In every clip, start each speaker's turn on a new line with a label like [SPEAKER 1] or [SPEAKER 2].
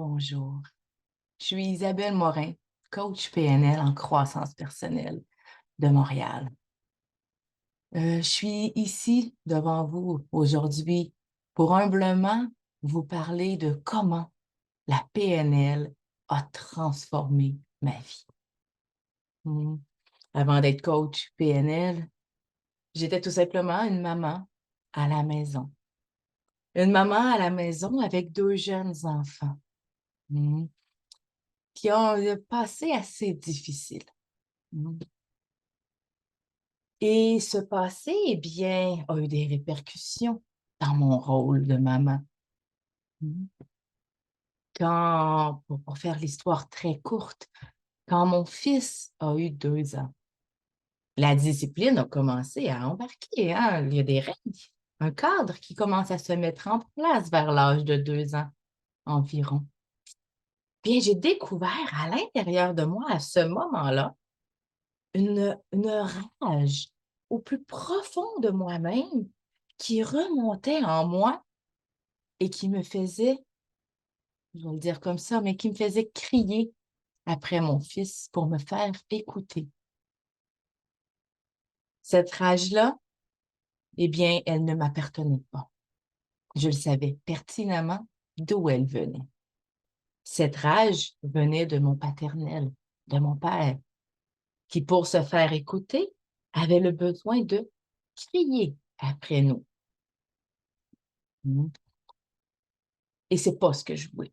[SPEAKER 1] Bonjour, je suis Isabelle Morin, coach PNL en croissance personnelle de Montréal. Je suis ici devant vous aujourd'hui pour humblement vous parler de comment la PNL a transformé ma vie. Hmm. Avant d'être coach PNL, j'étais tout simplement une maman à la maison. Une maman à la maison avec deux jeunes enfants. Hmm. Qui ont un passé assez difficile. Mmh. Et ce passé, eh bien, a eu des répercussions dans mon rôle de maman. Mmh. Pour faire l'histoire très courte, quand mon fils a eu 2 ans, la discipline a commencé à embarquer, hein. Il y a des règles, un cadre qui commence à se mettre en place vers l'âge de 2 ans environ. Bien, j'ai découvert à l'intérieur de moi, à ce moment-là, une rage au plus profond de moi-même qui remontait en moi et qui me faisait, je vais le dire comme ça, mais qui me faisait crier après mon fils pour me faire écouter. Cette rage-là, eh bien, elle ne m'appartenait pas. Je le savais pertinemment d'où elle venait. Cette rage venait de mon paternel, de mon père, qui, pour se faire écouter, avait le besoin de crier après nous. Mmh. Et c'est pas ce que je voulais.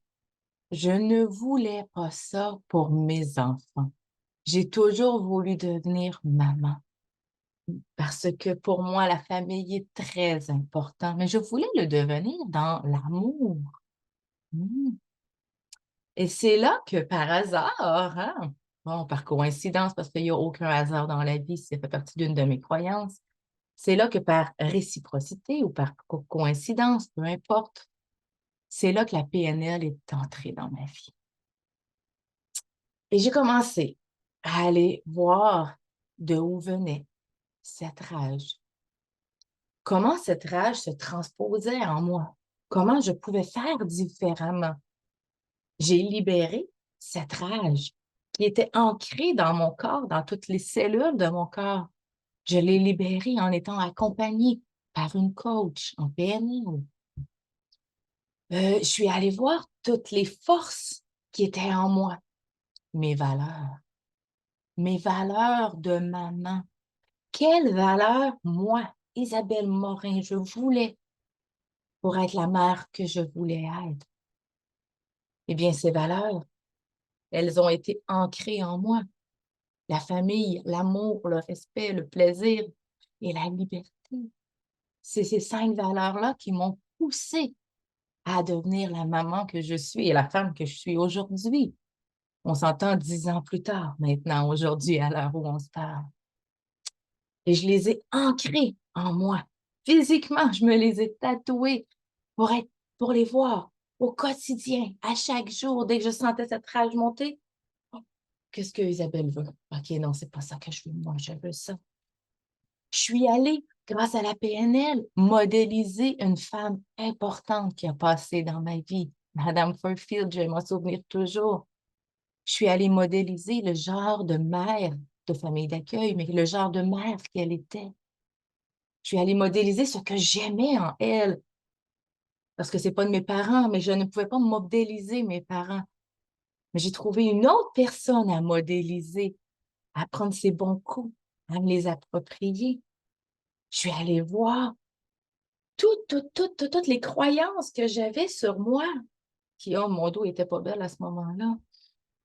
[SPEAKER 1] Je ne voulais pas ça pour mes enfants. J'ai toujours voulu devenir maman parce que pour moi, la famille est très important, mais je voulais le devenir dans l'amour. Mmh. Et c'est là que par hasard, hein, bon, par coïncidence, parce qu'il y a aucun hasard dans la vie, ça fait partie d'une de mes croyances, c'est là que par réciprocité ou par coïncidence, peu importe, c'est là que la PNL est entrée dans ma vie. Et j'ai commencé à aller voir de où venait cette rage. Comment cette rage se transposait en moi? Comment je pouvais faire différemment? J'ai libéré cette rage qui était ancrée dans mon corps, dans toutes les cellules de mon corps. Je l'ai libérée en étant accompagnée par une coach en PNL. Je suis allée voir toutes les forces qui étaient en moi, mes valeurs. Mes valeurs de maman. Quelles valeurs, moi, Isabelle Morin, je voulais pour être la mère que je voulais être? Eh bien, ces valeurs, elles ont été ancrées en moi. La famille, l'amour, le respect, le plaisir et la liberté. C'est ces 5 valeurs-là qui m'ont poussée à devenir la maman que je suis et la femme que je suis aujourd'hui. On s'entend 10 ans plus tard, maintenant, aujourd'hui, à l'heure où on se parle. Et je les ai ancrés en moi. Physiquement, je me les ai tatoués pour les voir au quotidien, à chaque jour. Dès que je sentais cette rage monter, oh, qu'est-ce que Isabelle veut? OK, non, c'est pas ça que je veux. Moi, je veux ça. Je suis allée, grâce à la PNL, modéliser une femme importante qui a passé dans ma vie. Madame Furfield, je vais m'en souvenir toujours. Je suis allée modéliser le genre de mère de famille d'accueil, mais le genre de mère qu'elle était. Je suis allée modéliser ce que j'aimais en elle, parce que c'est pas de mes parents, mais je ne pouvais pas modéliser mes parents. Mais j'ai trouvé une autre personne à modéliser, à prendre ses bons coups, à me les approprier. Je suis allée voir toutes les croyances que j'avais sur moi, qui, oh, mon dos était pas belle à ce moment-là.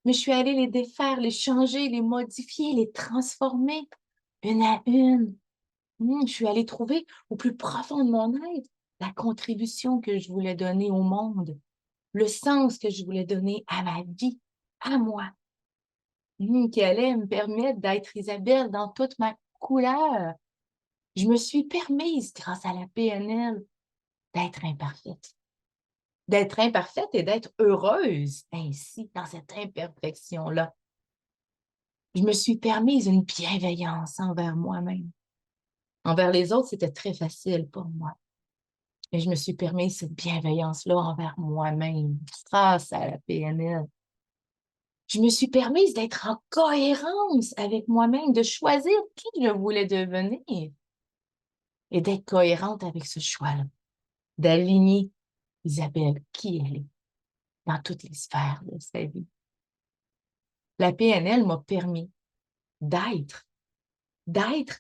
[SPEAKER 1] Mais je suis allée les défaire, les changer, les modifier, les transformer, une à une. Je suis allée trouver au plus profond de mon être la contribution que je voulais donner au monde, le sens que je voulais donner à ma vie, à moi, qui allait me permettre d'être Isabelle dans toute ma couleur. Je me suis permise, grâce à la PNL, d'être imparfaite et d'être heureuse ainsi, dans cette imperfection-là. Je me suis permise une bienveillance envers moi-même. Envers les autres, c'était très facile pour moi. Et je me suis permis cette bienveillance-là envers moi-même grâce à la PNL. Je me suis permise d'être en cohérence avec moi-même, de choisir qui je voulais devenir et d'être cohérente avec ce choix-là, d'aligner Isabelle qui elle est dans toutes les sphères de sa vie. La PNL m'a permis d'être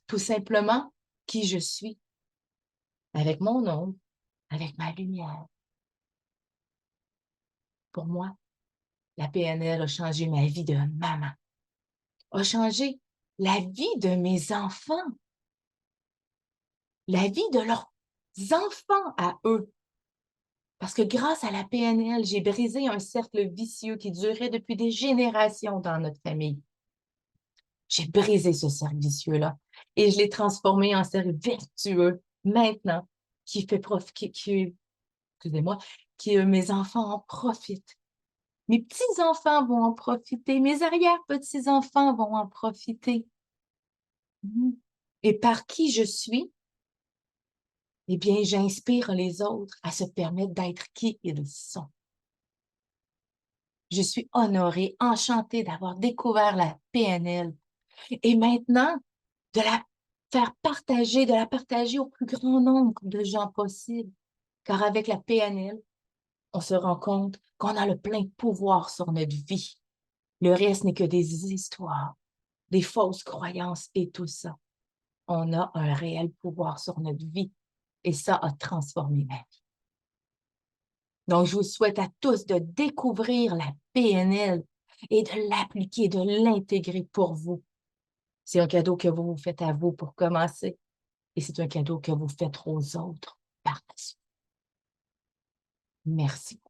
[SPEAKER 1] tout simplement qui je suis, avec mon ombre, avec ma lumière. Pour moi, la PNL a changé ma vie de maman, a changé la vie de mes enfants, la vie de leurs enfants à eux. Parce que grâce à la PNL, j'ai brisé un cercle vicieux qui durait depuis des générations dans notre famille. J'ai brisé ce cercle vicieux-là et je l'ai transformé en cercle vertueux maintenant qui fait excusez-moi, mes enfants en profitent. Mes petits-enfants vont en profiter, mes arrière-petits-enfants vont en profiter. Et par qui je suis, eh bien, j'inspire les autres à se permettre d'être qui ils sont. Je suis honorée, enchantée d'avoir découvert la PNL et maintenant de la faire partager, de la partager au plus grand nombre de gens possible. Car avec la PNL, on se rend compte qu'on a le plein pouvoir sur notre vie. Le reste n'est que des histoires, des fausses croyances et tout ça. On a un réel pouvoir sur notre vie et ça a transformé ma vie. Donc, je vous souhaite à tous de découvrir la PNL et de l'appliquer, de l'intégrer pour vous. C'est un cadeau que vous vous faites à vous pour commencer et c'est un cadeau que vous faites aux autres par la suite. Merci.